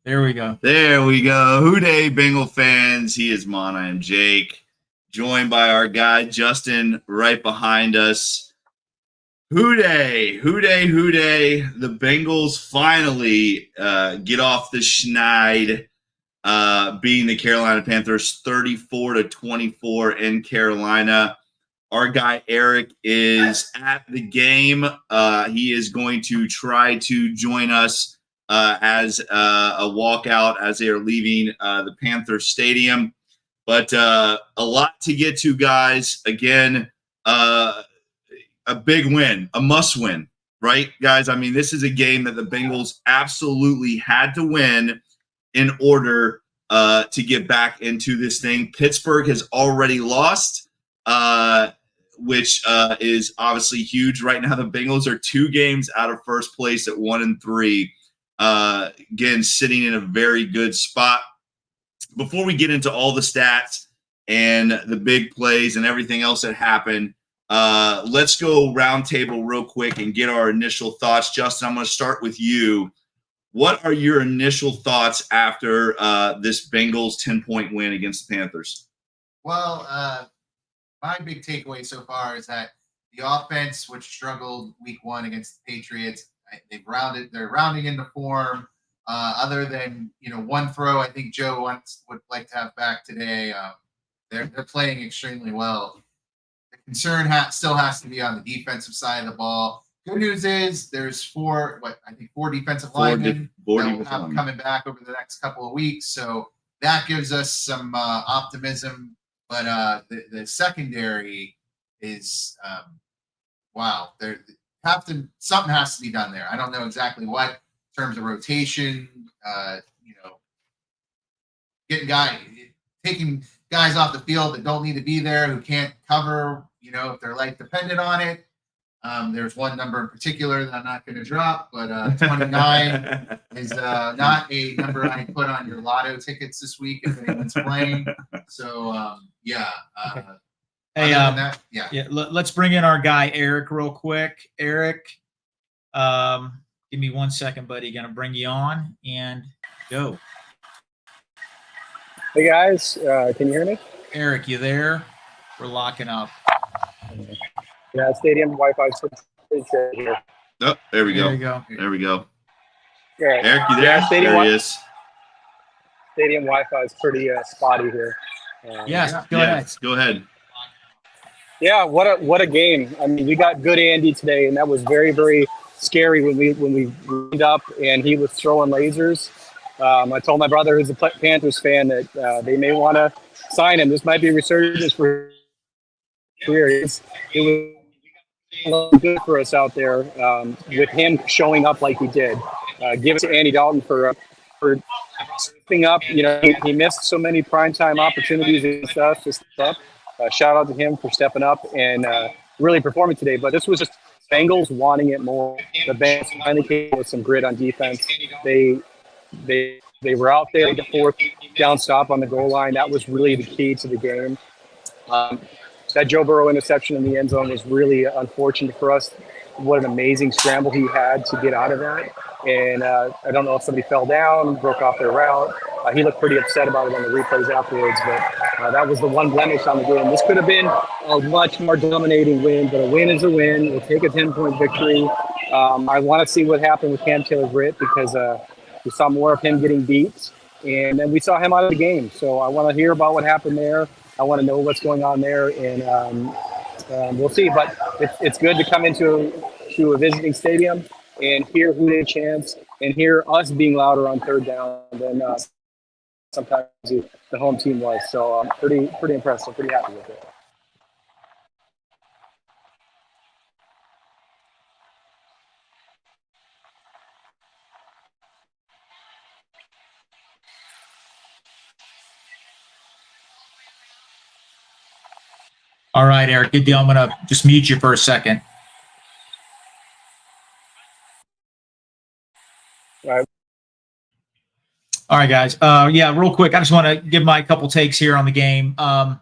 There we go. There we go. Hooday, Bengal fans. He is Mon. I am Jake. Joined by our guy, Justin, right behind us. Hooday, hooday, hooday. The Bengals finally get off the schneid, beating the Carolina Panthers 34-24 in Carolina. Our guy, Eric, is at the game. He is going to try to join us as a walkout as they are leaving the Panthers Stadium. But a lot to get to, guys. Again, a big win, a must win, right, guys? I mean, this is a game that the Bengals absolutely had to win in order to get back into this thing. Pittsburgh has already lost, which is obviously huge. Right now, the Bengals are 2 games out of first place at 1-3. Again, sitting in a very good spot. Before we get into all the stats and the big plays and everything else that happened, let's go roundtable real quick and get our initial thoughts. Justin, I'm going to start with you. What are your initial thoughts after this Bengals 10-point win against the Panthers? Well, my big takeaway so far is that the offense, which struggled week 1 against the Patriots, they're rounding into form. Other than one throw, I think Joe would like to have back today. They're playing extremely well. The concern still has to be on the defensive side of the ball. Good news is there's 4 defensive linemen that will have coming back over the next couple of weeks. So that gives us some optimism. But the secondary is wow. Something has to be done there. I don't know exactly what in terms of rotation. Taking guys off the field that don't need to be there, who can't cover. If they're dependent on it. There's one number in particular that I'm not going to drop, but 29 is not a number I put on your lotto tickets this week if anyone's playing. So yeah. Okay. Hey, let's bring in our guy Eric real quick. Eric, give me 1 second, buddy. Gonna bring you on and go. Hey guys, can you hear me? Eric, you there? We're locking up. Yeah, stadium Wi-Fi's pretty good here. Oh, there we go. There we go. Yeah. Eric, you there? Yeah, there he is. Stadium Wi-Fi is pretty spotty here. Go ahead. Go ahead. Yeah, what a game! I mean, we got good Andy today, and that was very, very scary when we lined up and he was throwing lasers. I told my brother, who's a Panthers fan, that they may want to sign him. This might be a resurgence for his career. It was good for us out there with him showing up like he did. Give it to Andy Dalton for stepping up. He missed so many primetime opportunities and stuff. Shout out to him for stepping up and really performing today. But this was just Bengals wanting it more. The Bengals finally came with some grit on defense. They were out there, the 4th down stop on the goal line. That was really the key to the game. That Joe Burrow interception in the end zone was really unfortunate for us. What an amazing scramble he had to get out of that. And I don't know if somebody fell down, broke off their route. He looked pretty upset about it on the replays afterwards, but that was the one blemish on the game. This could have been a much more dominating win, but a win is a win. We'll take a 10-point victory. I want to see what happened with Cam Taylor-Britt because we saw more of him getting beat, and then we saw him out of the game. So I want to hear about what happened there. I want to know what's going on there, and we'll see. But it's good to come into a visiting stadium and hear who they chants and hear us being louder on 3rd down than sometimes the home team was. So I'm pretty impressed. I'm pretty happy with it. All right, Eric, good deal. I'm going to just mute you for a second. All right, guys. Real quick, I just want to give my couple takes here on the game. I'm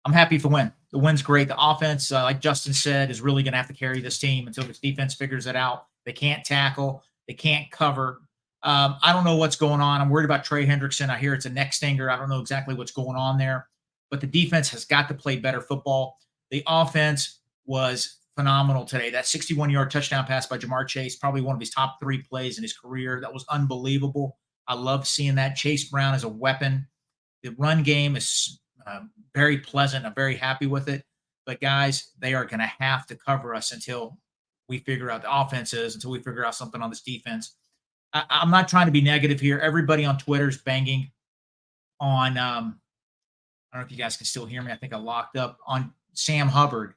happy for the win. The win's great. The offense, like Justin said, is really going to have to carry this team until this defense figures it out. They can't tackle. They can't cover. I don't know what's going on. I'm worried about Trey Hendrickson. I hear it's a neck stinger. I don't know exactly what's going on there, but the defense has got to play better football. The offense was phenomenal today. That 61-yard touchdown pass by Jamar Chase, probably one of his top 3 plays in his career. That was unbelievable. I love seeing that. Chase Brown is a weapon. The run game is very pleasant. I'm very happy with it. But guys, they are going to have to cover us until we figure out the offenses, until we figure out something on this defense. I'm not trying to be negative here. Everybody on Twitter is banging on, I don't know if you guys can still hear me. I think I locked up on Sam Hubbard.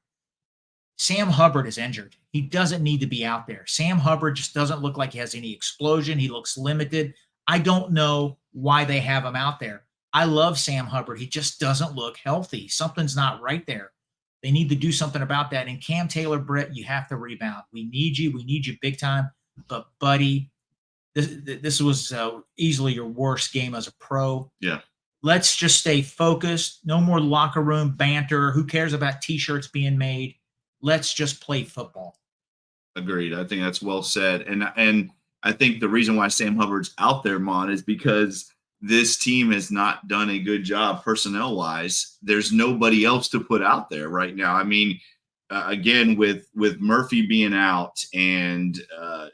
Sam Hubbard is injured. He doesn't need to be out there. Sam Hubbard just doesn't look like he has any explosion. He looks limited. I don't know why they have him out there. I love Sam Hubbard. He just doesn't look healthy. Something's not right there. They need to do something about that. And Cam Taylor-Britt, you have to rebound. We need you. We need you big time. But, buddy, this was easily your worst game as a pro. Yeah. Let's just stay focused. No more locker room banter. Who cares about T-shirts being made? Let's just play football. Agreed. I think that's well said. And I think the reason why Sam Hubbard's out there, Mon, is because this team has not done a good job personnel-wise. There's nobody else to put out there right now. I mean, again, with Murphy being out and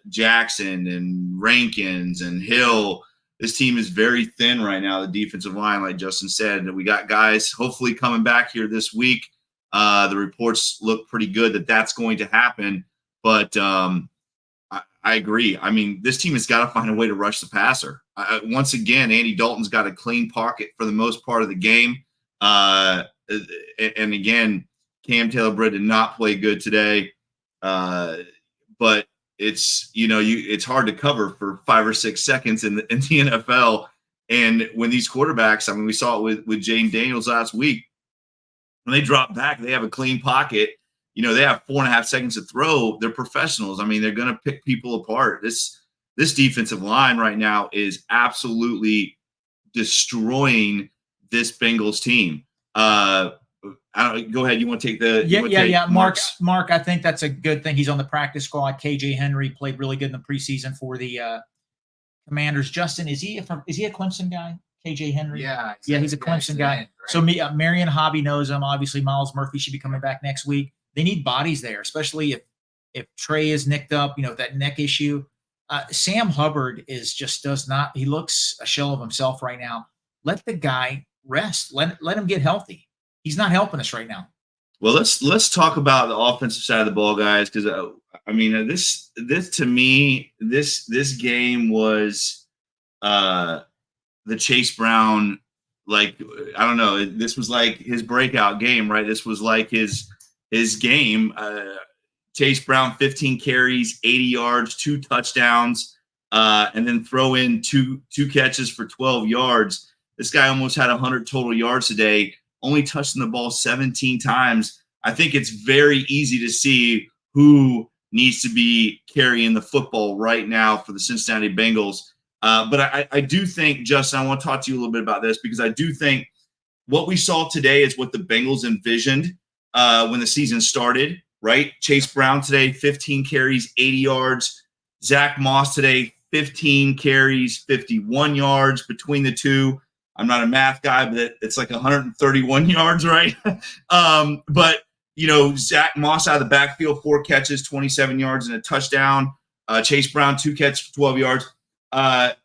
Jackson and Rankins and Hill, this team is very thin right now, the defensive line, like Justin said. And we got guys hopefully coming back here this week. The reports look pretty good that that's going to happen. But I agree. I mean, this team has got to find a way to rush the passer. Once again, Andy Dalton's got a clean pocket for the most part of the game. And again, Cam Taylor-Britt did not play good today, but it's it's hard to cover for 5 or 6 seconds in the NFL. And when these quarterbacks, I mean, we saw it with Jaden Daniels last week. When they drop back, they have a clean pocket. They have 4.5 seconds to throw. They're professionals. I mean, they're going to pick people apart. This defensive line right now is absolutely destroying this Bengals team. Go ahead. You want to take the yeah. Mark, I think that's a good thing. He's on the practice squad. KJ Henry played really good in the preseason for the Commanders. Justin, is he a Clemson guy? KJ Henry? Yeah, he's a Clemson guy. Right? So Marion Hobby knows him. Obviously, Miles Murphy should be coming back next week. They need bodies there, especially if Trey is nicked up, that neck issue. Sam Hubbard he looks a shell of himself right now. Let the guy rest. Let him get healthy. He's not helping us right now. Well, let's talk about the offensive side of the ball, guys, because I mean this to me this game was the Chase Brown, like, I don't know, this was like his breakout game, right? This was like his game. Chase Brown, 15 carries, 80 yards, 2 touchdowns, and then throw in two catches for 12 yards. This guy almost had 100 total yards today, only touching the ball 17 times. I think it's very easy to see who needs to be carrying the football right now for the Cincinnati Bengals. But I do think, Justin, I want to talk to you a little bit about this, because I do think what we saw today is what the Bengals envisioned when the season started, right? Chase Brown today, 15 carries, 80 yards. Zach Moss today, 15 carries, 51 yards between the two. I'm not a math guy, but it's like 131 yards, right? But, Zach Moss out of the backfield, 4 catches, 27 yards and a touchdown. Chase Brown, 2 catches for 12 yards.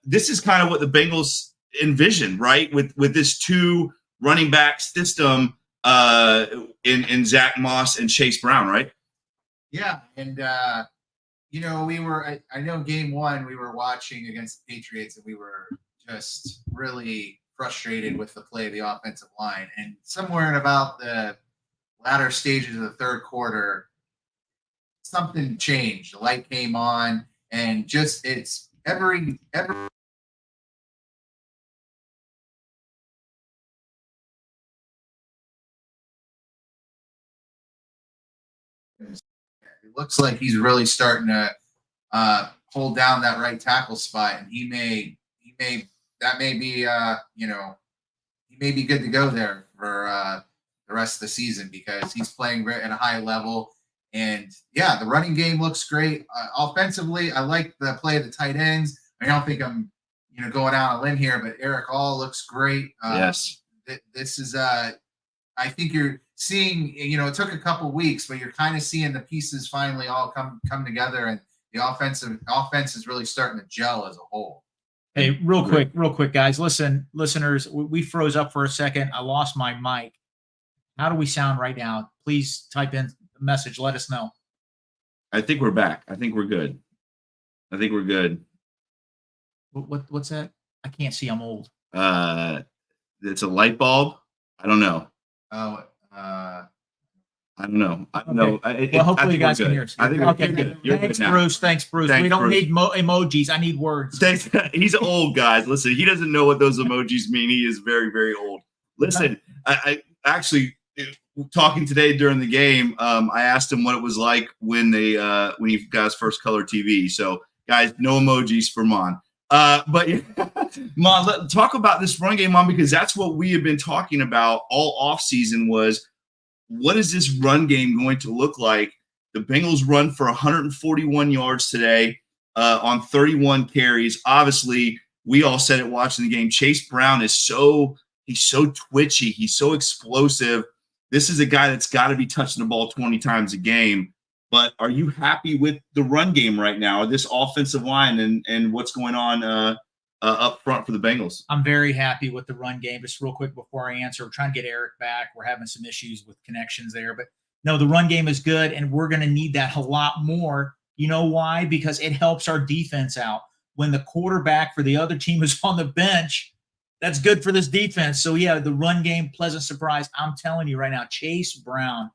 This is kind of what the Bengals envisioned, right? With this 2 running back system in Zach Moss and Chase Brown, right? Yeah. And, I know game 1 we were watching against the Patriots, and we were just really frustrated with the play of the offensive line. And somewhere in about the latter stages of the third quarter, something changed. The light came on, and just it's every it looks like he's really starting to hold down that right tackle spot, and he may be good to go there for the rest of the season, because he's playing at a high level. And yeah, the running game looks great. Offensively, I like the play of the tight ends. I don't think I'm, going out on a limb here, but Eric All looks great. Yes. This is, I think you're seeing, it took a couple weeks, but you're kind of seeing the pieces finally all come together, and the offense is really starting to gel as a whole. Hey, real quick, guys. Listen, listeners, we froze up for a second. I lost my mic. How do we sound right now? Please type in a message. Let us know. I think we're back. I think we're good. What's that? I can't see. I'm old. It's a light bulb. I don't know. Oh, I don't know. Well, hopefully you guys can hear us. I think Okay. we're good. You're Thanks, good now. Bruce. Thanks, Bruce. Thanks, We don't Bruce. need emojis. I need words. Thanks. He's old, guys. Listen, he doesn't know what those emojis mean. He is very, very old. Listen, I actually talking today during the game. I asked him what it was like when you guys first color TV. So, guys, no emojis for Mon. But Mon, talk about this run game, Mon, because that's what we have been talking about all off season. Was what is this run game going to look like? The Bengals run for 141 yards today on 31 carries. Obviously, we all said it watching the game. Chase Brown is so twitchy. He's so explosive. This is a guy that's got to be touching the ball 20 times a game. But are you happy with the run game right now, this offensive line and what's going on up front for the Bengals? I'm very happy with the run game. Just real quick before I answer, we're trying to get Eric back. We're having some issues with connections there. But no, the run game is good, and we're going to need that a lot more. You know why? Because it helps our defense out. When the quarterback for the other team is on the bench, that's good for this defense. So, yeah, the run game, pleasant surprise. I'm telling you right now, Chase Brown,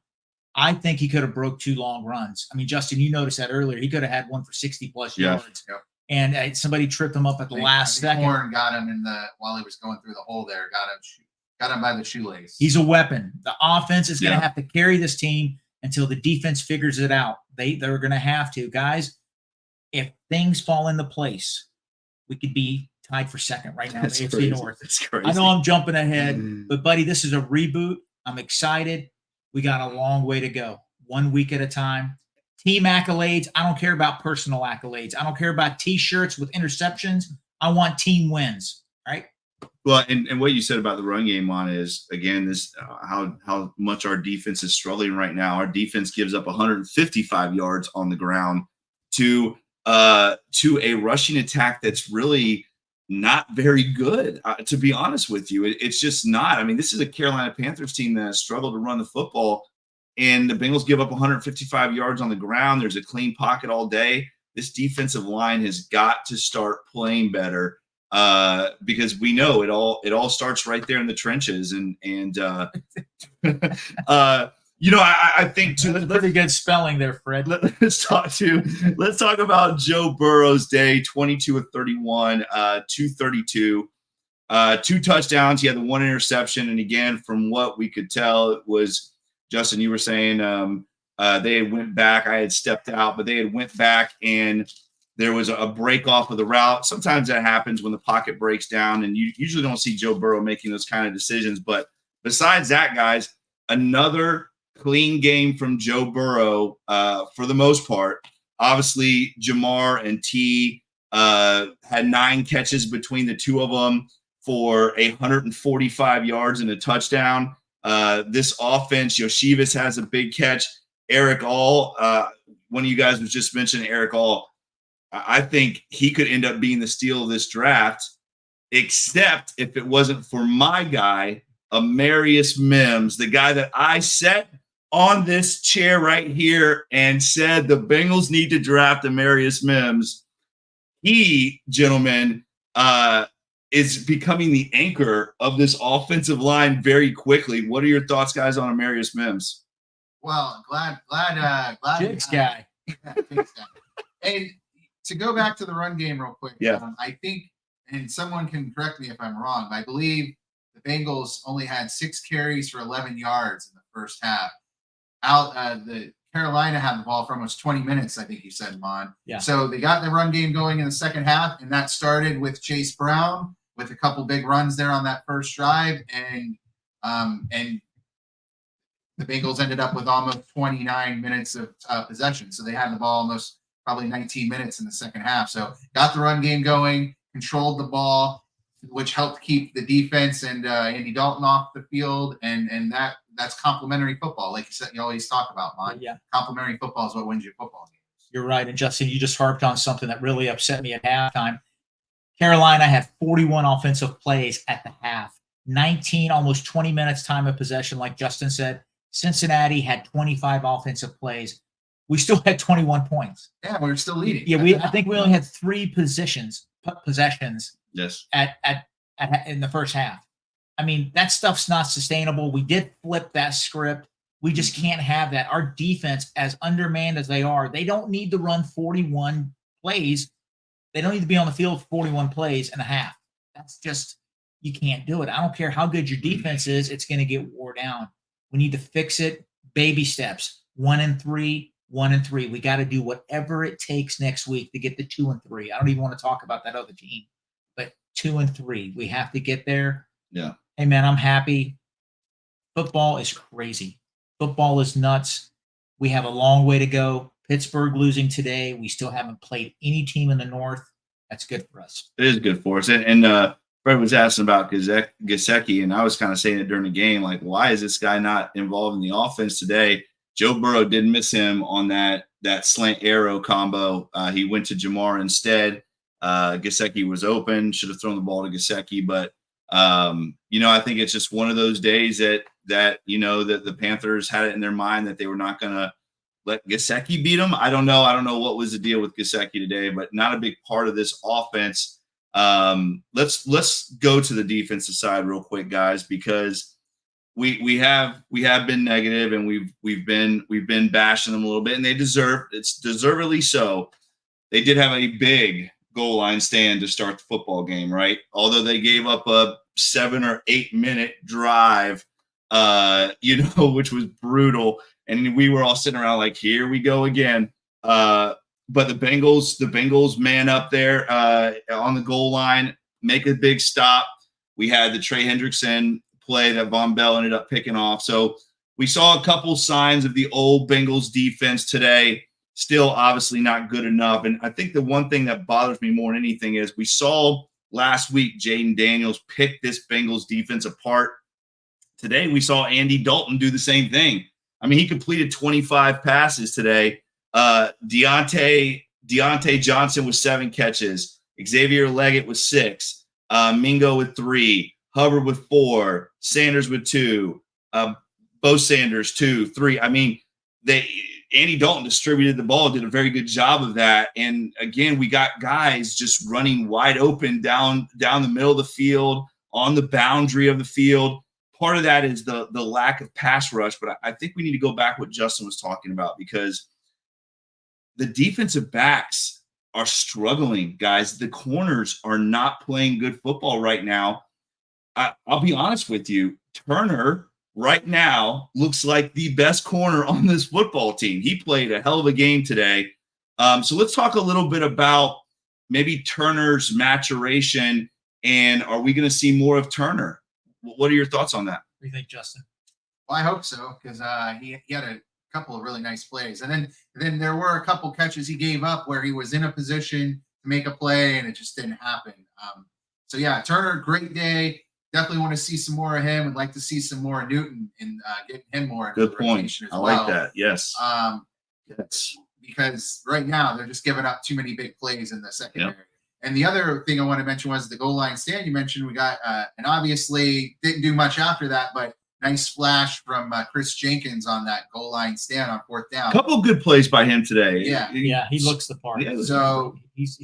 I think he could have broke 2 long runs. I mean, Justin, you noticed that earlier. He could have had one for 60-plus yards. Yep. And somebody tripped him up at the last second. Horn got him while he was going through the hole there. Got him by the shoelace. He's a weapon. The offense is going to have to carry this team until the defense figures it out. They're going to have to. Guys, if things fall into place, we could be tied for second right now in the AFC North. That's crazy. I know I'm jumping ahead, but, buddy, this is a reboot. I'm excited. We got a long way to go. 1 week at a time. Team accolades. I don't care about personal accolades. I don't care about T-shirts with interceptions. I want team wins, right? Well, and what you said about the run game on is, again, this how much our defense is struggling right now. Our defense gives up 155 yards on the ground to a rushing attack that's really not very good, to be honest with you. It's just not. I mean, this is a Carolina Panthers team that has struggled to run the football, and the Bengals give up 155 yards on the ground. There's a clean pocket all day. This defensive line has got to start playing better because we know it all starts right there in the trenches. I think too. That's pretty good spelling there, Fred. Let's talk about Joe Burrow's day. 22 of 31, 232, 2 touchdowns. He had the 1 interception, and again, from what we could tell, it was Justin. You were saying they had went back. I had stepped out, but they had went back, and there was a break off of the route. Sometimes that happens when the pocket breaks down, and you usually don't see Joe Burrow making those kind of decisions. But besides that, guys, another clean game from Joe Burrow for the most part. Obviously, Jamar and T had 9 catches between the two of them for 145 yards and a touchdown. This offense, Yoshivas has a big catch. Eric All, one of you guys was just mentioning Eric All. I think he could end up being the steal of this draft, except if it wasn't for my guy, Amarius Mims, the guy that I sat on this chair right here and said the Bengals need to draft Amarius Mims. He, gentlemen, is becoming the anchor of this offensive line very quickly. What are your thoughts, guys, on Amarius Mims? Well, glad. Jigs guy. Jigs guy. And to go back to the run game real quick, I think, and someone can correct me if I'm wrong, but I believe the Bengals only had 6 carries for 11 yards in the first half. The Carolina had the ball for almost 20 minutes, I think you said, Mon. Yeah. So they got the run game going in the second half, and that started with Chase Brown with a couple big runs there on that first drive, and the Bengals ended up with almost 29 minutes of possession. So they had the ball almost probably 19 minutes in the second half. So got the run game going, controlled the ball, which helped keep the defense and Andy Dalton off the field, and that's complementary football, like you said. You always talk about, Mon. Yeah, Complementary football is what wins you football games. you're right. And Justin, you just harped on something that really upset me at halftime. Carolina had 41 offensive plays at the half, 19, almost 20 minutes time of possession, like Justin said. Cincinnati had 25 offensive plays. We still had 21 points. Yeah, we're still leading. Yeah, I think we only had 3 possessions Yes. in the first half. I mean, that stuff's not sustainable. We did flip that script. We just can't have that. Our defense, as undermanned as they are, they don't need to run 41 plays. They don't need to be on the field 41 plays and a half. That's just, you can't do it. I don't care how good your defense is, it's going to get wore down. We need to fix it. Baby steps. 1-3, 1-3. We got to do whatever it takes next week to get the 2-3. I don't even want to talk about that other team, but 2-3. We have to get there. Yeah. Hey, man, I'm happy. Football is crazy. Football is nuts. We have a long way to go. Pittsburgh losing today. We still haven't played any team in the North. That's good for us. It is good for us. And Fred was asking about Gesicki, and I was kind of saying it during the game, like, why is this guy not involved in the offense today? Joe Burrow did miss him on that slant arrow combo. He went to Jamar instead. Gesicki was open, should have thrown the ball to Gesicki, but I think it's just one of those days that the Panthers had it in their mind that they were not going to let Gesicki beat them. I don't know. I don't know what was the deal with Gesicki today, but not a big part of this offense. Let's go to the defensive side real quick, guys, because we have been negative and we've been bashing them a little bit, and it's deservedly so. They did have a big goal line stand to start the football game, right? Although they gave up a 7 or 8 minute drive, which was brutal. And we were all sitting around like, here we go again. But the Bengals man up there on the goal line, make a big stop. We had the Trey Hendrickson play that Von Bell ended up picking off. So we saw a couple signs of the old Bengals defense today. Still obviously not good enough. And I think the one thing that bothers me more than anything is we saw last week Jaden Daniels pick this Bengals defense apart. Today we saw Andy Dalton do the same thing. I mean, he completed 25 passes today. Deontay Johnson with 7 catches. Xavier Leggett with 6. Mingo with 3. Hubbard with 4. Sanders with 2. Bo Sanders 2, 3. I mean, Andy Dalton distributed the ball, did a very good job of that. And again, we got guys just running wide open down the middle of the field, on the boundary of the field. Part of that is the lack of pass rush, but I think we need to go back what Justin was talking about, because the defensive backs are struggling, guys. The corners are not playing good football right now. I'll be honest with you. Turner right now looks like the best corner on this football team. He played a hell of a game today. So let's talk a little bit about maybe Turner's maturation, and are we going to see more of Turner? What are your thoughts on that? What do you think, Justin? Well, I hope so, because he had a couple of really nice plays. And then there were a couple catches he gave up where he was in a position to make a play, and it just didn't happen. So, yeah, Turner, great day. Definitely want to see some more of him, and like to see some more Newton and getting him more into Good the point. rotation as I well. like that. Yes. Yes. Because right now they're just giving up too many big plays in the secondary. Yep. And the other thing I want to mention was the goal line stand you mentioned. We got, and obviously didn't do much after that, but nice flash from Chris Jenkins on that goal line stand on 4th down. A couple good plays by him today. Yeah. He looks the part. Yeah, so he's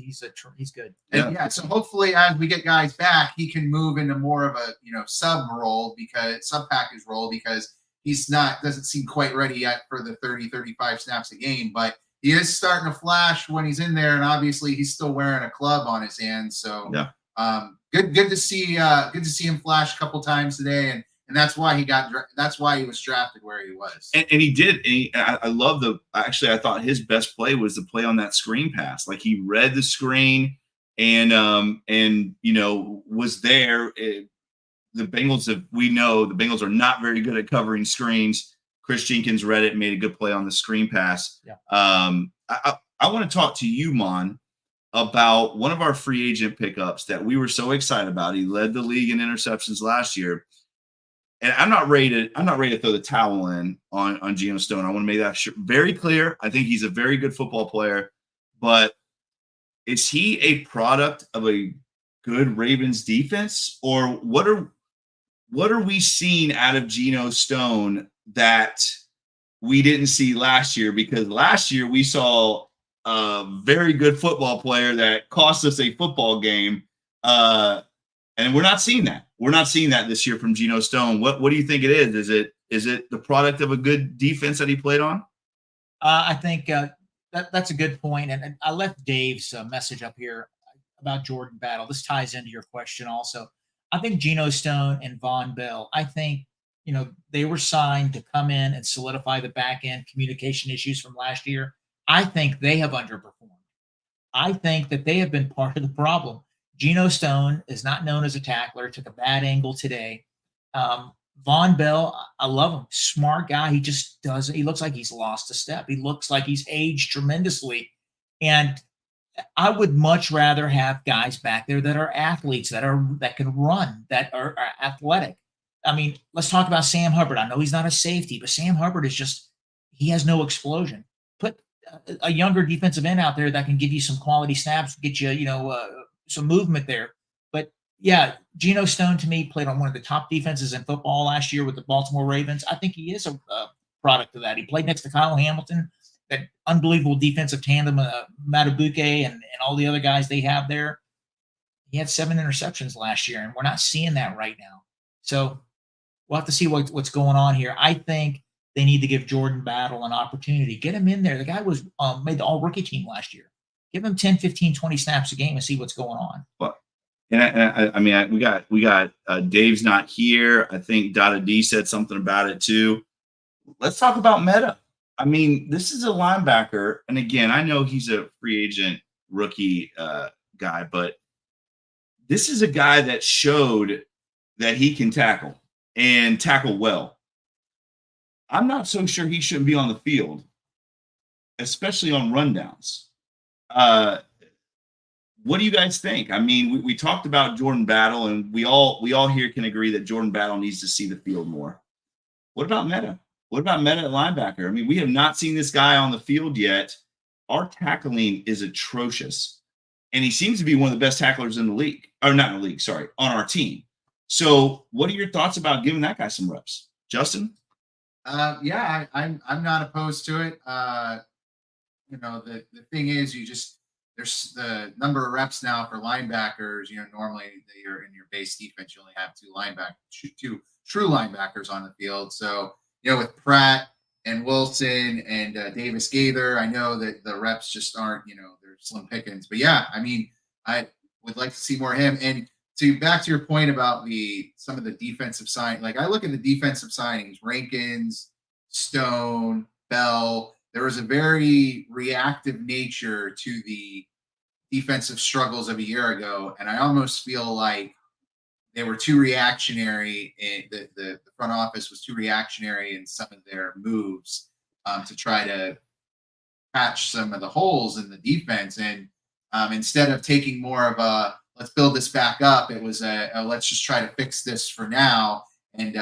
good. And so hopefully as we get guys back, he can move into more of a sub package role, because doesn't seem quite ready yet for the 30-35 snaps a game, but he is starting to flash when he's in there, and obviously he's still wearing a club on his hand. So good to see him flash a couple times today, and that's why he was drafted where he was. And he did. And I love I thought his best play was the play on that screen pass. Like, he read the screen and was there. The Bengals are not very good at covering screens. Chris Jenkins read it, made a good play on the screen pass. Yeah. I want to talk to you, Mon, about one of our free agent pickups that we were so excited about. He led the league in interceptions last year. And I'm not ready to throw the towel in on Geno Stone. I want to make that very clear. I think he's a very good football player, but is he a product of a good Ravens defense, or what are we seeing out of Geno Stone that we didn't see last year? Because last year we saw a very good football player that cost us a football game, and we're not seeing that. We're not seeing that this year from Geno Stone. What do you think it is? Is it the product of a good defense that he played on? I think that's a good point. And I left Dave's message up here about Jordan Battle. This ties into your question also. I think Geno Stone and Von Bell, I think, they were signed to come in and solidify the back end communication issues from last year. I think they have underperformed. I think that they have been part of the problem. Geno Stone is not known as a tackler, took a bad angle today. Von Bell, I love him. Smart guy. He looks like he's lost a step. He looks like he's aged tremendously. And I would much rather have guys back there that are athletes, that can run, that are athletic. I mean, let's talk about Sam Hubbard. I know he's not a safety, but Sam Hubbard he has no explosion. Put a younger defensive end out there that can give you some quality snaps, get you, some movement there. But yeah, Geno Stone to me played on one of the top defenses in football last year with the Baltimore Ravens. I think he is a product of that. He played next to Kyle Hamilton, that unbelievable defensive tandem, Matabuke and all the other guys they have there. He had 7 interceptions last year, and we're not seeing that right now. So we'll have to see what's going on here. I think they need to give Jordan Battle an opportunity. Get him in there. The guy was made the all-rookie team last year. Give him 10, 15, 20 snaps a game and see what's going on. Well, and we got Dave's not here. I think Dada D said something about it too. Let's talk about Meta. I mean, this is a linebacker, and again, I know he's a free agent rookie guy, but this is a guy that showed that he can tackle and tackle well. I'm not so sure he shouldn't be on the field, especially on rundowns. What do you guys think? I mean, we talked about Jordan Battle, and we all here can agree that Jordan Battle needs to see the field more. What about Meta? What about Meta at linebacker? I mean, we have not seen this guy on the field yet. Our tackling is atrocious, and he seems to be one of the best tacklers in the league. Or not in the league, sorry, on our team. So what are your thoughts about giving that guy some reps? Justin? Yeah, I'm not opposed to it. The thing is, there's the number of reps now for linebackers. Normally you're in your base defense, you only have two true linebackers on the field. So, with Pratt and Wilson and Davis Gaither, I know that the reps just aren't, they're slim pickings. But yeah, I mean, I would like to see more of him. And back to your point about some of the defensive sign, like I look at the defensive signings, Rankins, Stone, Bell. There was a very reactive nature to the defensive struggles of a year ago, and I almost feel like they were too reactionary. The front office was too reactionary in some of their moves to try to patch some of the holes in the defense. And instead of taking more of a let's build this back up, it was a let's just try to fix this for now. And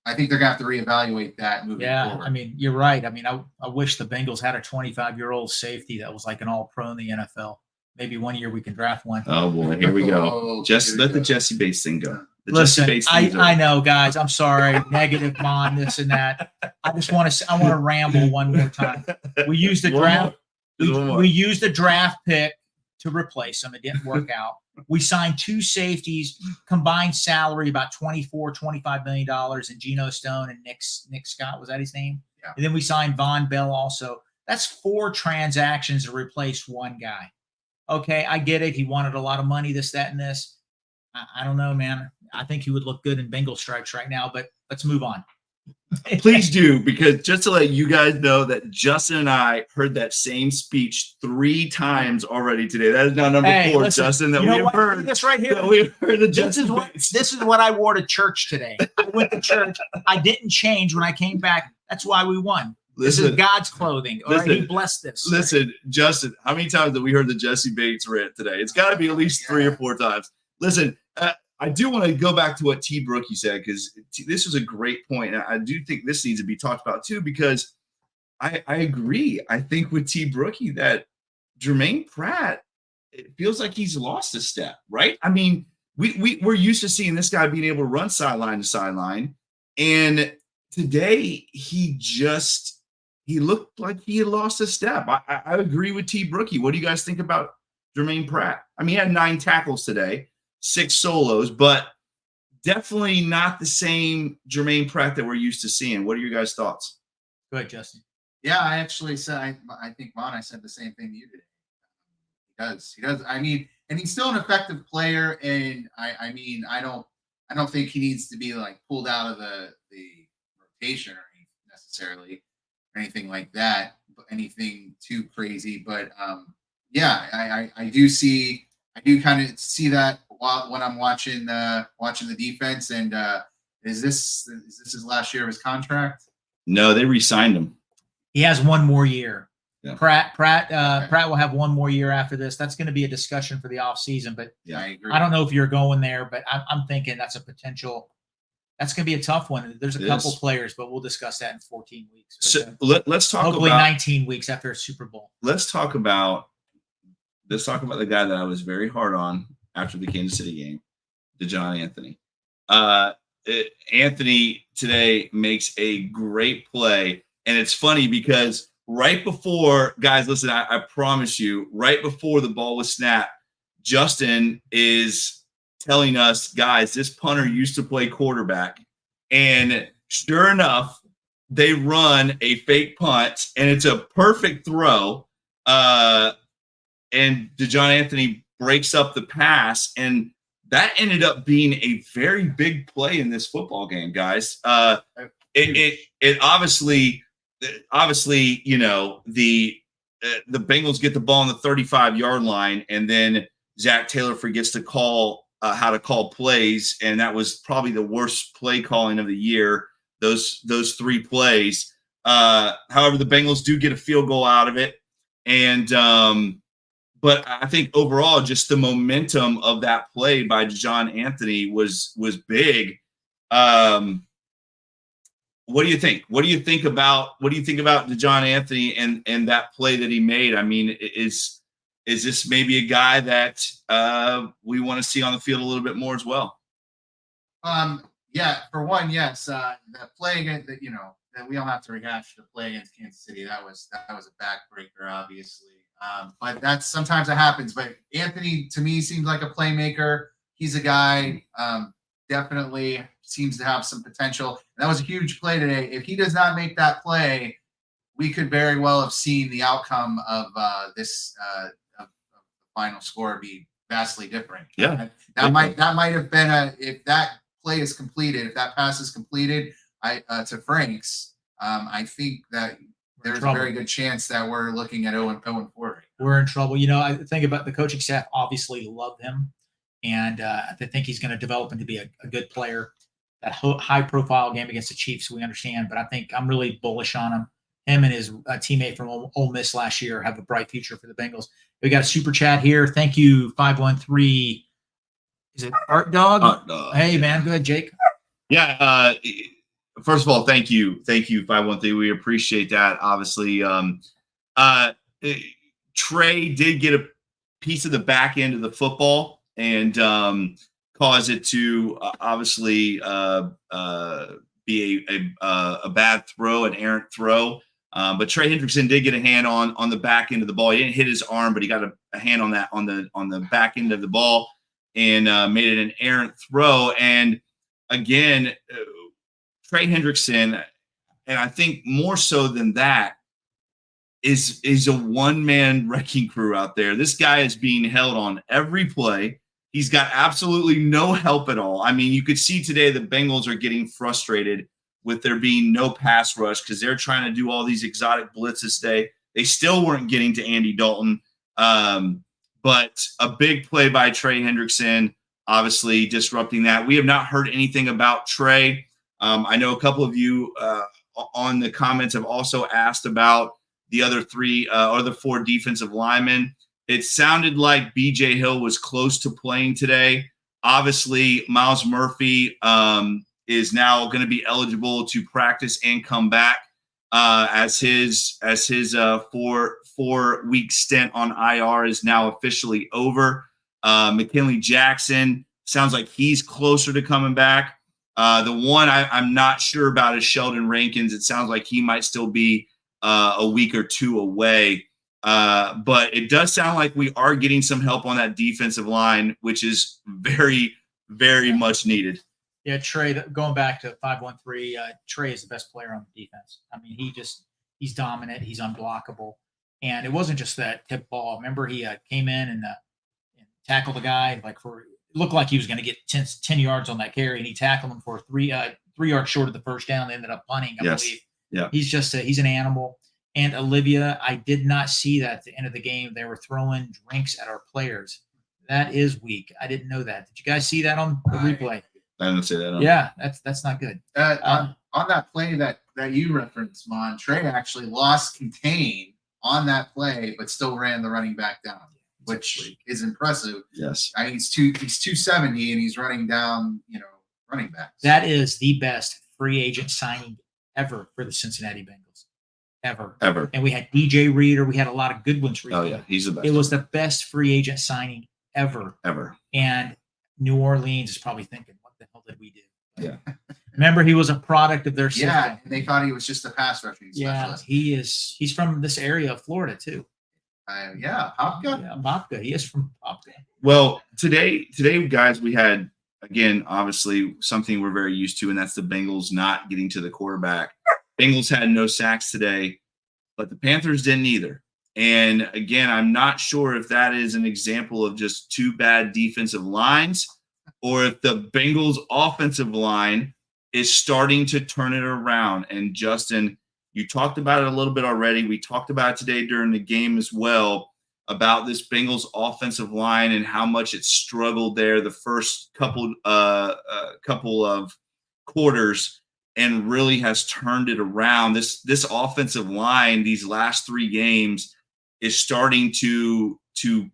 I think they're going to have to reevaluate that moving forward. I mean, you're right. I mean, I wish the Bengals had a 25-year-old safety that was like an all-pro in the NFL. Maybe one year we can draft one. Oh, boy. Here we go. Let the Jesse Bates thing go. Listen, I know, guys. I'm sorry. Negative Mon, this and that. I want to ramble one more time. We used the draft. We used the draft pick to replace him. It didn't work out. We signed 2 safeties, combined salary about $24-25 million, and Geno Stone and Nick Scott. Was that his name? Yeah. And then we signed Von Bell also. That's 4 transactions to replace one guy. Okay, I get it. He wanted a lot of money, this, that, and this. I don't know, man. I think he would look good in Bengal stripes right now, but let's move on. Please do, because just to let you guys know that Justin and I heard that same speech 3 times already today. That is now number 4, listen, Justin, that we have heard. This right here. That we have heard the this is what I wore to church today. went to church. I didn't change when I came back. That's why we won. This is God's clothing. All right, He blessed this. Listen, Justin, how many times have we heard the Jesse Bates rant today? It's got to be at least 3 or 4 times. Listen, I do want to go back to what T. Brookie said, because this was a great point. And I do think this needs to be talked about too, because I agree. I think with T. Brookie that Jermaine Pratt, it feels like he's lost a step, right? I mean, we're used to seeing this guy being able to run sideline to sideline. And today he looked like he had lost a step. I agree with T. Brookie. What do you guys think about Jermaine Pratt? I mean, he had 9 tackles today, 6 solos, but definitely not the same Jermaine Pratt that we're used to seeing. What are your guys' thoughts? Go ahead, Justin. Yeah, I actually said, I think, Mon, I said the same thing you did. He does. I mean, and he's still an effective player. And I mean, I don't think he needs to be like pulled out of the rotation or anything necessarily, or anything like that, anything too crazy. But yeah, I do kind of see that when I'm watching the defense. And is this his last year of his contract? No, they re-signed him. He has 1 more year. Yeah. Pratt will have 1 more year after this. That's going to be a discussion for the offseason. But Yeah, I agree. I don't know if you're going there, but I'm thinking that's a potential. That's going to be a tough one. There's a couple players, but we'll discuss that in 14 weeks. So let's talk hopefully about 19 weeks after a Super Bowl. Let's talk about the guy that I was very hard on after the Kansas City game, DeJohn Anthony. Anthony today makes a great play. And it's funny because right before, guys, listen, I promise you, right before the ball was snapped, Justin is telling us, guys, this punter used to play quarterback. And sure enough, they run a fake punt, and it's a perfect throw. And DeJohn Anthony breaks up the pass, and that ended up being a very big play in this football game, guys. It obviously, you know, the Bengals get the ball on the 35-yard line, and then Zach Taylor forgets to call how to call plays, and that was probably the worst play calling of the year. Those 3 plays. However, the Bengals do get a field goal out of it, and but I think overall, just the momentum of that play by DeJohn Anthony was big. What do you think? What do you think about DeJohn Anthony and that play that he made? I mean, is this maybe a guy that we want to see on the field a little bit more as well? Yeah, for one, yes. That play against that, that we don't have to rehash the play against Kansas City. That was a backbreaker, obviously. But that's sometimes it happens. But Anthony, to me, seems like a playmaker. He's a guy definitely seems to have some potential. And that was a huge play today. If he does not make that play, we could very well have seen the outcome of this of the final score be vastly different. Yeah, that might have been if that play is completed, if that pass is completed, to Franks, I think that there's a very good chance that we're looking at 0-4. We're in trouble. I think about the coaching staff obviously love him, and I think he's going to develop into be a good player. That high-profile game against the Chiefs, we understand, but I think I'm really bullish on him. Him and his teammate from Ole Miss last year have a bright future for the Bengals. We got a super chat here. Thank you, 513. Is it Art Dog? Art Dog. Hey, man. Go ahead, Jake. Yeah. First of all, thank you, 513. We appreciate that. Obviously, Trey did get a piece of the back end of the football and cause it to obviously be a bad throw, an errant throw. But Trey Hendrickson did get a hand on the back end of the ball. He didn't hit his arm, but he got a hand on that on the back end of the ball and made it an errant throw. And again, Trey Hendrickson, and I think more so than that, is a one-man wrecking crew out there. This guy is being held on every play. He's got absolutely no help at all. I mean, you could see today the Bengals are getting frustrated with there being no pass rush because they're trying to do all these exotic blitzes today. They still weren't getting to Andy Dalton. But a big play by Trey Hendrickson, obviously disrupting that. We have not heard anything about Trey. I know a couple of you on the comments have also asked about the other three or the four defensive linemen. It sounded like BJ Hill was close to playing today. Obviously, Miles Murphy is now going to be eligible to practice and come back as his 4-week stint on IR is now officially over. McKinley Jackson sounds like he's closer to coming back. The one I'm not sure about is Sheldon Rankins. It sounds like he might still be a week or two away. But it does sound like we are getting some help on that defensive line, which is very, very much needed. Yeah, Trey, going back to 5-1-3, Trey is the best player on the defense. I mean, he's dominant. He's unblockable. And it wasn't just that tip ball. Remember, he came in and tackled the guy it looked like he was going to get 10 yards on that carry, and he tackled him for 3 yards short of the first down. They ended up punting, I believe. Yeah. He's an animal. And Olivia, I did not see that at the end of the game. They were throwing drinks at our players. That is weak. I didn't know that. Did you guys see that on the replay? I didn't say that. Yeah, that's not good. On that play that you referenced, Mon, Trey actually lost contain on that play, but still ran the running back down, which is impressive. Yes. He's 270 and he's running down, running backs. That is the best free agent signing ever for the Cincinnati Bengals. Ever. And we had DJ Reader. We had a lot of good ones recently. Oh, yeah. He's the best. It was the best free agent signing ever. And New Orleans is probably thinking, what the hell did we do? Yeah. Remember, he was a product of their system. Yeah, and they thought he was just a pass rushing specialist. Yeah, he's from this area of Florida, too. Popka. Yeah, Popka. He is from Popka. Well, today, guys, we had, again, obviously something we're very used to, and that's the Bengals not getting to the quarterback. Bengals had no sacks today, but the Panthers didn't either. And again, I'm not sure if that is an example of just two bad defensive lines or if the Bengals offensive line is starting to turn it around. And Justin, you talked about it a little bit already. We talked about it today during the game as well about this Bengals offensive line and how much it struggled there the first couple of quarters and really has turned it around. This offensive line, these last 3 games, is starting to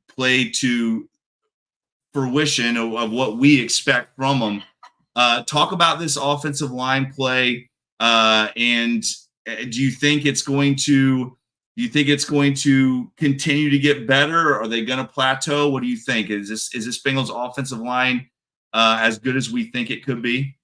play to fruition of what we expect from them. Talk about this offensive line play, and do you think it's going to continue to get better? Are they going to plateau? What do you think? Is this Bengals offensive line as good as we think it could be?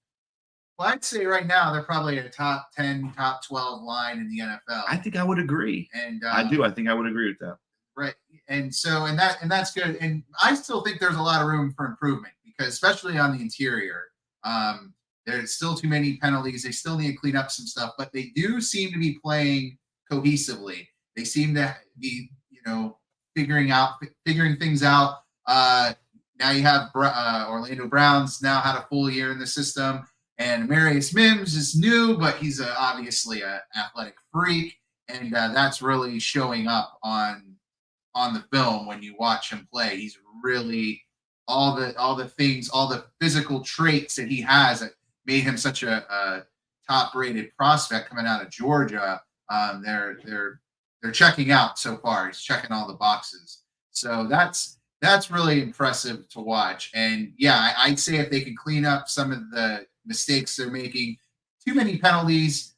Well, I'd say right now they're probably a top 10, top 12 line in the NFL. I think I would agree. And I do. I think I would agree with that. Right. And that's good. And I still think there's a lot of room for improvement because especially on the interior, there's still too many penalties. They still need to clean up some stuff, but they do seem to be playing cohesively. They seem to be, figuring things out. Now you have Orlando Brown's now had a full year in the system. And Marius Mims is new, but he's obviously an athletic freak, and that's really showing up on the film when you watch him play. He's really all the things, all the physical traits that he has that made him such a top-rated prospect coming out of Georgia. They're checking out so far. He's checking all the boxes, so that's really impressive to watch. And yeah, I'd say if they can clean up some of the mistakes they're making, too many penalties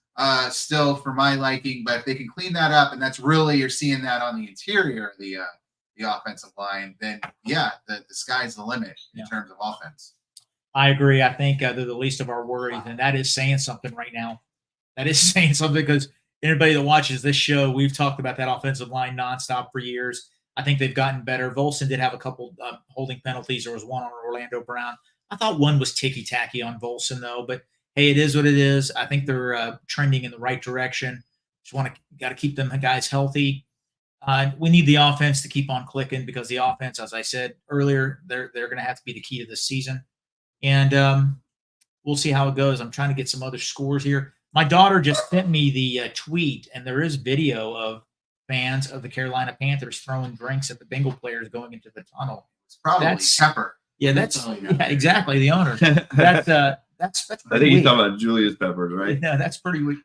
still for my liking, but if they can clean that up, and that's really, you're seeing that on the interior of the offensive line, then yeah, the sky's the limit in terms of offense. I agree. I think they're the least of our worries, and that is saying something right now. That is saying something because anybody that watches this show, we've talked about that offensive line nonstop for years. I think they've gotten better. Volson did have a couple holding penalties. There was one on Orlando Brown. I thought one was ticky-tacky on Volson, though. But, hey, it is what it is. I think they're trending in the right direction. Just got to keep them guys healthy. We need the offense to keep on clicking because the offense, as I said earlier, they're going to have to be the key to this season. And we'll see how it goes. I'm trying to get some other scores here. My daughter just sent me the tweet, and there is video of fans of the Carolina Panthers throwing drinks at the Bengal players going into the tunnel. It's probably Pepper. Yeah, exactly the owner. That's That's I pretty think he's weak. talking about Julius Peppers, right? No, that's pretty weak.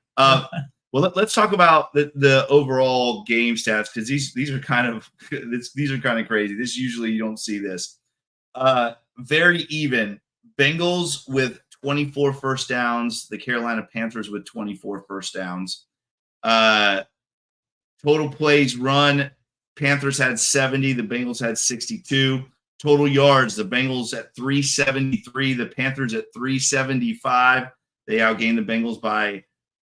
Well, let's talk about the overall game stats, because these are kind of crazy. This usually you don't see this. Very even. Bengals with 24 first downs. The Carolina Panthers with 24 first downs. Total plays run. Panthers had 70. The Bengals had 62. Total yards. The Bengals at 373. The Panthers at 375. They outgained the Bengals by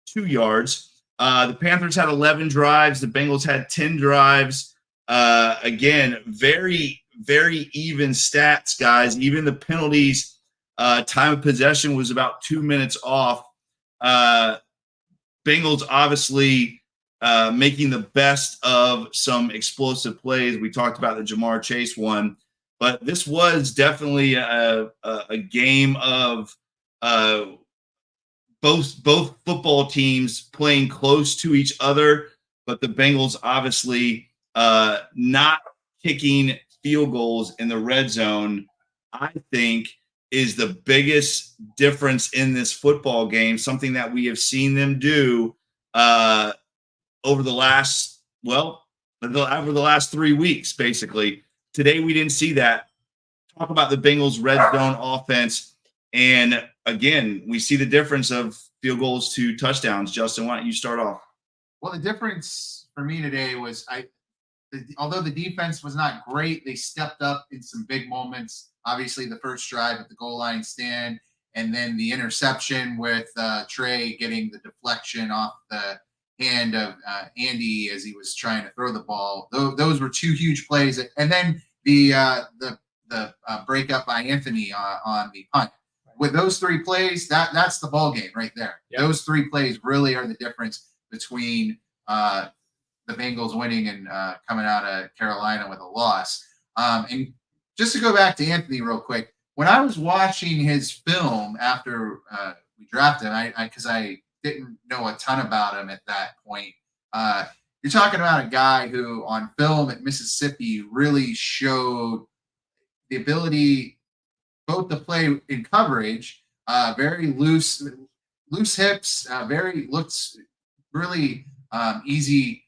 2 yards. The Panthers had 11 drives. The Bengals had 10 drives. Again, very, very even stats, guys. Even the penalties, time of possession was about 2 minutes off. Bengals obviously making the best of some explosive plays. We talked about the Jamar Chase one, but this was definitely a game of both football teams playing close to each other, but the Bengals obviously not kicking field goals in the red zone, I think, is the biggest difference in this football game, something that we have seen them do over the last 3 weeks, basically. Today, we didn't see that. Talk about the Bengals' red zone offense. And again, we see the difference of field goals to touchdowns. Justin, why don't you start off? Well, the difference for me today was although the defense was not great, they stepped up in some big moments. Obviously, the first drive at the goal line stand, and then the interception with Trey getting the deflection off the hand of Andy as he was trying to throw the ball. Those were 2 huge plays, and then the breakup by Anthony on the punt. With those 3 plays, that's the ball game right there. Yep. Those 3 plays really are the difference between the Bengals winning and coming out of Carolina with a loss. And just to go back to Anthony real quick, when I was watching his film after we drafted him, because I didn't know a ton about him at that point. You're talking about a guy who on film at Mississippi really showed the ability both to play in coverage, very loose hips, looks really easy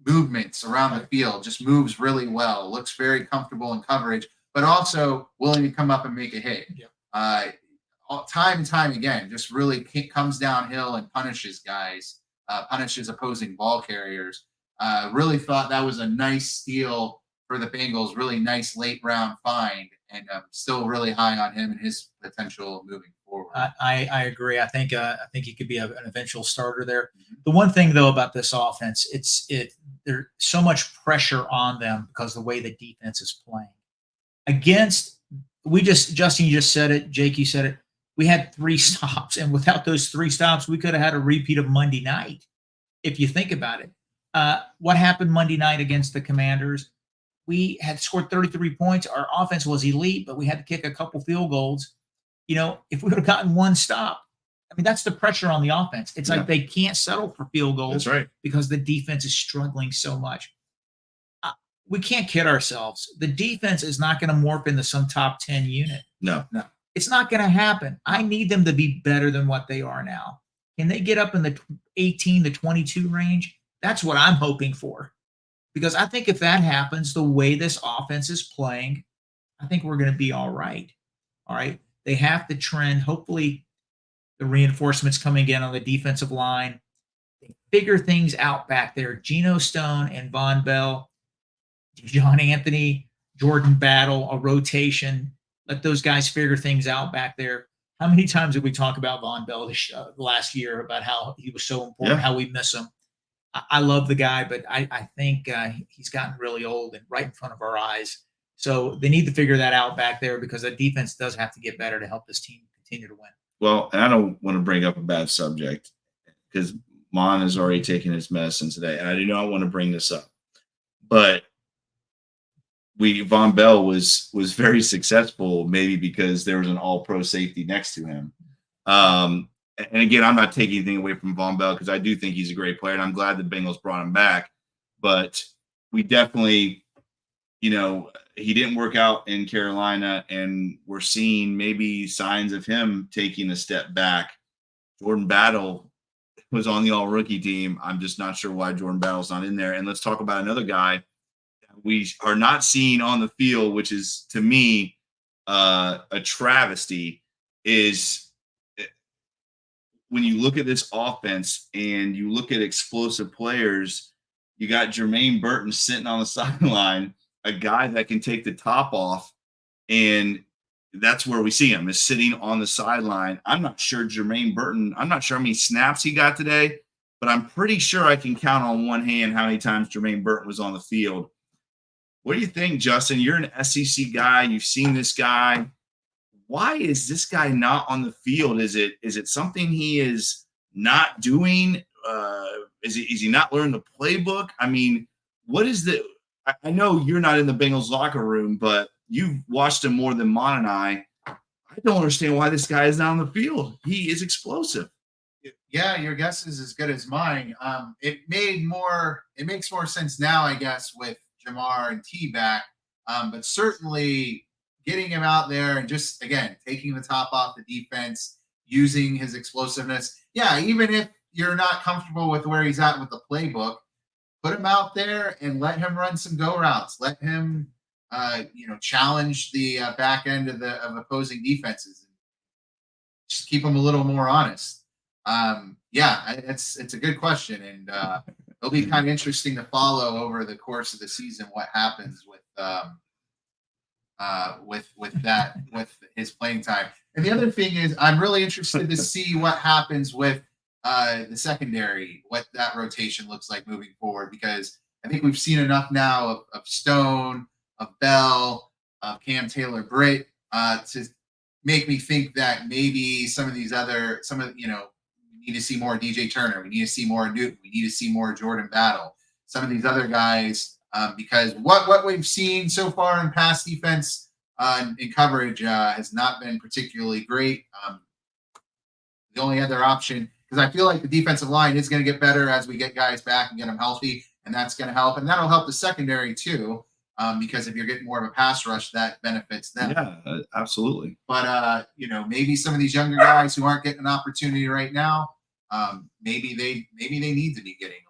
movements around the field, just moves really well, looks very comfortable in coverage, but also willing to come up and make a hit. Yep. Time and time again, just really comes downhill and punishes guys, punishes opposing ball carriers. Really thought that was a nice steal for the Bengals, really nice late round find, and still really high on him and his potential moving forward. I agree. I think he could be an eventual starter there. Mm-hmm. The one thing though about this offense, there's so much pressure on them because of the way the defense is playing. Justin, you just said it, Jake, you said it. We had 3 stops, and without those 3 stops, we could have had a repeat of Monday night. If you think about it, what happened Monday night against the Commanders? We had scored 33 points. Our offense was elite, but we had to kick a couple field goals. If we would have gotten 1 stop, I mean, that's the pressure on the offense. It's like they can't settle for field goals. That's right. Because the defense is struggling so much. We can't kid ourselves. The defense is not going to morph into some top 10 unit. No. It's not going to happen. I need them to be better than what they are now. Can they get up in the 18 to 22 range? That's what I'm hoping for. Because I think if that happens, the way this offense is playing, I think we're going to be all right. All right. They have to trend. Hopefully, the reinforcements coming in on the defensive line. They figure things out back there. Geno Stone and Von Bell, John Anthony, Jordan Battle, a rotation. Let those guys figure things out back there. How many times did we talk about Von Bell last year about how he was so important, how we miss him? I love the guy, but I think he's gotten really old and right in front of our eyes. So they need to figure that out back there because the defense does have to get better to help this team continue to win. Well, and I don't want to bring up a bad subject because Mon has already taken his medicine today, and I do not want to bring this up. But Von Bell was very successful, maybe because there was an all-pro safety next to him. And again, I'm not taking anything away from Von Bell because I do think he's a great player, and I'm glad the Bengals brought him back. But we definitely, he didn't work out in Carolina, and we're seeing maybe signs of him taking a step back. Jordan Battle was on the all-rookie team. I'm just not sure why Jordan Battle's not in there. And let's talk about another guy that we are not seeing on the field, which is, to me, a travesty, is when you look at this offense and you look at explosive players, you got Jermaine Burton sitting on the sideline, a guy that can take the top off, and that's where we see him, is sitting on the sideline. I'm not sure Jermaine Burton, I'm not sure how many snaps he got today, but I'm pretty sure I can count on one hand how many times Jermaine Burton was on the field. What do you think, Justin? You're an SEC guy. You've seen this guy. Why is this guy not on the field? Is it something he is not doing? Is he not learning the playbook? I mean, what is the – I know you're not in the Bengals locker room, but you've watched him more than Mon and I. I don't understand why this guy is not on the field. He is explosive. Yeah, your guess is as good as mine. It makes more sense now, I guess, with Jamar and T back. But certainly getting him out there and just, again, taking the top off the defense, using his explosiveness. Yeah, even if you're not comfortable with where he's at with the playbook, put him out there and let him run some go routes. Let him, challenge the back end of opposing defenses. Just keep him a little more honest. It's a good question, and it'll be kind of interesting to follow over the course of the season what happens with his playing time. And the other thing is, I'm really interested to see what happens with the secondary, what that rotation looks like moving forward, because I think we've seen enough now of Stone, of Bell, of Cam Taylor-Britt to make me think that maybe we need to see more DJ Turner. We need to see more Newton. We need to see more Jordan Battle. Some of these other guys, because what we've seen so far in pass defense in coverage has not been particularly great. The only other option, because I feel like the defensive line is going to get better as we get guys back and get them healthy, and that's going to help. And that'll help the secondary too, because if you're getting more of a pass rush, that benefits them. Yeah, absolutely. But maybe some of these younger guys who aren't getting an opportunity right now, maybe they need to be getting a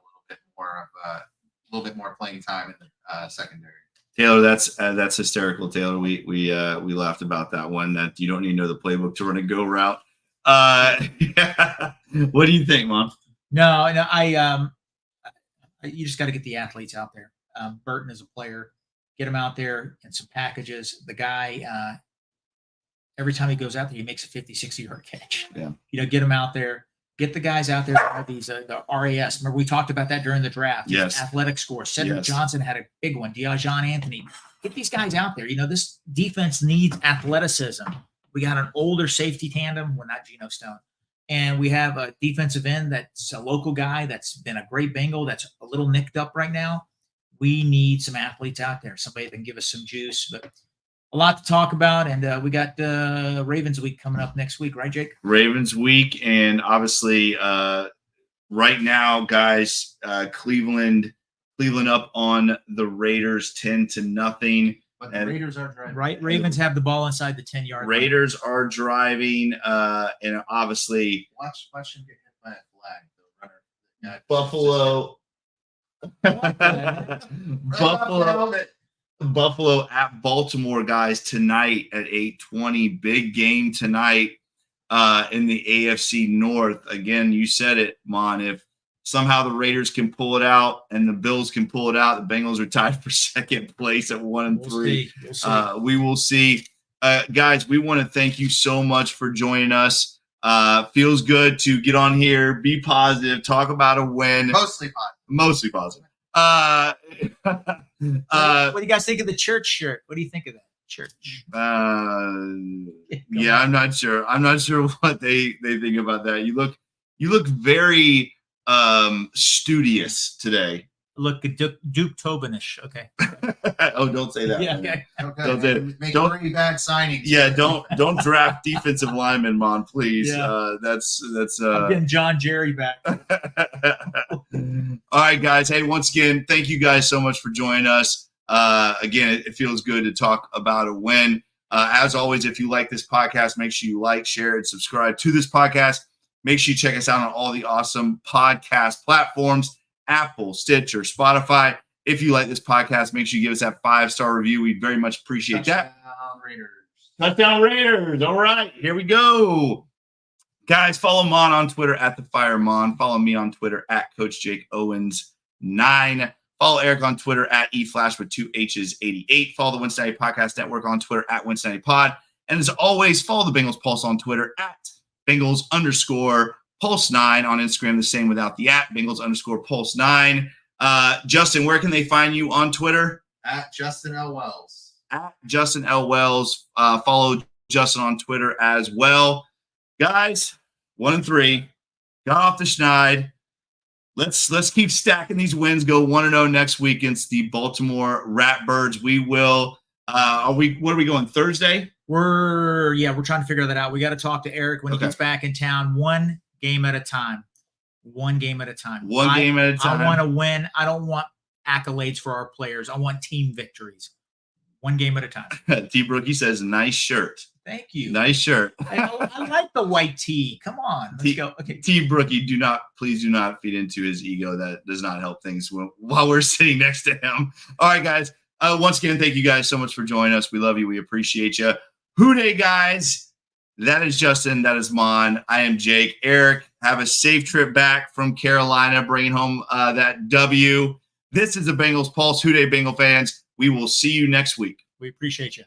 little bit more playing time in the secondary. Taylor, that's hysterical, Taylor. We laughed about that one, that you don't need to know the playbook to run a go route. What do you think, Mom? No, you just got to get the athletes out there. Burton is a player. Get him out there in some packages. The guy, every time he goes out there, he makes a 50, 60-yard catch. Yeah. Get him out there. Get the guys out there. These the RAS. Remember, we talked about that during the draft. Yes. Athletic score. Cedric Johnson had a big one. Dejon Anthony. Get these guys out there. This defense needs athleticism. We got an older safety tandem. Well, not Geno Stone. And we have a defensive end that's a local guy that's been a great Bengal that's a little nicked up right now. We need some athletes out there, somebody that can give us some juice. But a lot to talk about, and we got Ravens week coming up next week, right, Jake? Ravens week, and obviously right now, guys, Cleveland up on the Raiders 10-0. But the Raiders are driving. Right, Ravens have the ball inside the 10-yard line. Raiders are driving, and obviously Watch him get hit by a flag. The runner. Buffalo. Buffalo at Baltimore, guys, tonight at 8:20. Big game tonight in the AFC North. Again, you said it, Mon. If somehow the Raiders can pull it out and the Bills can pull it out, the Bengals are tied for second place at 1-3. We'll see. We will see. Guys, we want to thank you so much for joining us. Feels good to get on here, be positive, talk about a win. Mostly positive. What do you guys think of the church shirt? What do you think of that church? Yeah, I'm not sure. I'm not sure what they think about that. You look very studious today. Look, Duke Tobin-ish. Okay. Oh, don't say that. Yeah. Okay. Don't say it. Make pretty bad signings. Yeah, don't draft defensive lineman, Mon, please. Yeah. That's I'm getting John Jerry back. All right, guys. Hey, once again, thank you guys so much for joining us. Again, it feels good to talk about a win. As always, if you like this podcast, make sure you like, share, and subscribe to this podcast. Make sure you check us out on all the awesome podcast platforms, Apple, Stitcher, Spotify. If you like this podcast, make sure you give us that 5-star review. We'd very much appreciate that. Touchdown Raiders. All right, here we go. Guys, follow Mon on Twitter at @TheFireMon. Follow me on Twitter at Coach Jake Owens 9. Follow Eric on Twitter at eFlash with 2 H's 88. Follow the Win Cincinnati Podcast Network on Twitter at Win Cincinnati Pod. And as always, follow the Bengals Pulse on Twitter at Bengals_Pulse9 on Instagram, the same without the at Bengals_Pulse9. Justin, where can they find you on Twitter? At Justin L. Wells. At Justin L. Wells. Follow Justin on Twitter as well. Guys, 1-3. Got off the schneid. Let's keep stacking these wins. Go 1-0 next week against the Baltimore Ratbirds. We will. What are we going Thursday? We're trying to figure that out. We got to talk to Eric when he gets back in town. One game at a time. One game at a time. I want to win. I don't want accolades for our players. I want team victories. One game at a time. T. Brookie says, nice shirt. Thank you. Nice shirt. I like the white tee. Come on. Let's go. Okay. T. Brookie, please do not feed into his ego. That does not help things while we're sitting next to him. All right, guys. Once again, thank you guys so much for joining us. We love you. We appreciate you. Who Dey, guys. That is Justin. That is Mon. I am Jake. Eric, have a safe trip back from Carolina, bringing home that W. This is the Bengals Pulse. Who Dey, Bengal fans. We will see you next week. We appreciate you.